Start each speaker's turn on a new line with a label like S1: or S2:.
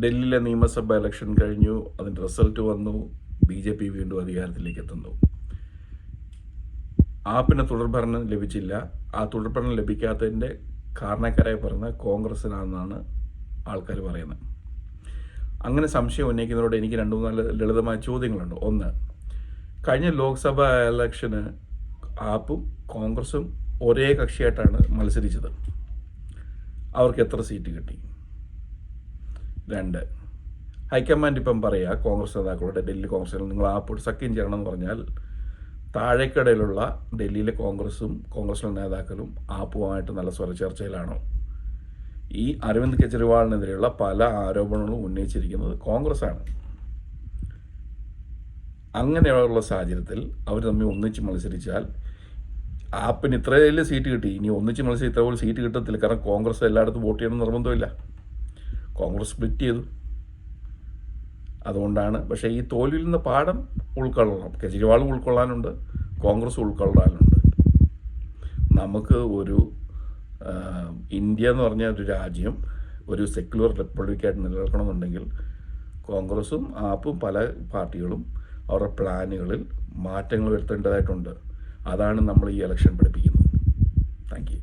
S1: ഡൽഹിയിലെ നിയമസഭ ഇലക്ഷൻ കഴിഞ്ഞു, അതിൻ്റെ റിസൾട്ട് വന്നു, BJP വീണ്ടും അധികാരത്തിലേക്ക് എത്തുന്നു. ആപ്പിന് തുടർഭരണം ലഭിച്ചില്ല. ആ തുടർഭരണം ലഭിക്കാത്തതിൻ്റെ കാരണക്കാരായി പറയുന്ന കോൺഗ്രസ്സിനാണെന്നാണ് ആൾക്കാർ പറയുന്നത്. അങ്ങനെ സംശയം ഉന്നയിക്കുന്നതോടെ എനിക്ക് 2-3 ലളിതമായ ചോദ്യങ്ങളുണ്ട്. ഒന്ന്, കഴിഞ്ഞ ലോക്സഭാ ഇലക്ഷന് ആപ്പും കോൺഗ്രസും ഒരേ കക്ഷിയായിട്ടാണ് മത്സരിച്ചത്. അവർക്ക് എത്ര സീറ്റ് കിട്ടി? 2, ഹൈക്കമാൻഡ് ഇപ്പം പറയുക കോൺഗ്രസ് നേതാക്കളുടെ, ഡൽഹി കോൺഗ്രസിൽ നിങ്ങൾ ആപ്പോട്ട് സഖ്യം ചെയ്യണമെന്ന് പറഞ്ഞാൽ താഴേക്കടയിലുള്ള ഡൽഹിയിലെ കോൺഗ്രസിലെ നേതാക്കളും ആപ്പുമായിട്ട് നല്ല സ്വരച്ചേർച്ചയിലാണോ? ഈ അരവിന്ദ് കെജ്രിവാളിനെതിരെയുള്ള പല ആരോപണങ്ങളും ഉന്നയിച്ചിരിക്കുന്നത് കോൺഗ്രസ്സാണ്. അങ്ങനെയുള്ള സാഹചര്യത്തിൽ അവർ തമ്മിൽ ഒന്നിച്ച് മത്സരിച്ചാൽ ആപ്പിന് ഇത്രയും സീറ്റ് കിട്ടി, ഇനി ഒന്നിച്ച് മത്സരിച്ച് ഇത്ര പോലും സീറ്റ് കിട്ടത്തില്ല. കാരണം കോൺഗ്രസ് എല്ലായിടത്തും വോട്ട് ചെയ്യണമെന്ന് നിർബന്ധമില്ല. കോൺഗ്രസ് സ്പ്ലിറ്റ് ചെയ്തു. അതുകൊണ്ടാണ്. പക്ഷേ ഈ തോൽവിയിൽ നിന്ന് പാഠം ഉൾക്കൊള്ളണം. കെജ്രിവാൾ ഉൾക്കൊള്ളാനുണ്ട്, കോൺഗ്രസ് ഉൾക്കൊള്ളാനുണ്ട്. നമുക്ക് ഒരു ഇന്ത്യ എന്ന് പറഞ്ഞ ഒരു രാജ്യം ഒരു സെക്യുലർ റിപ്പബ്ലിക്കായിട്ട് നിലനിൽക്കണമെന്നുണ്ടെങ്കിൽ കോൺഗ്രസും ആപ്പും പല പാർട്ടികളും അവരുടെ പ്ലാനുകളിൽ മാറ്റങ്ങൾ വരുത്തേണ്ടതായിട്ടുണ്ട്. അതാണ് നമ്മൾ ഈ ഇലക്ഷൻ പഠിപ്പിക്കുന്നത്. Thank you.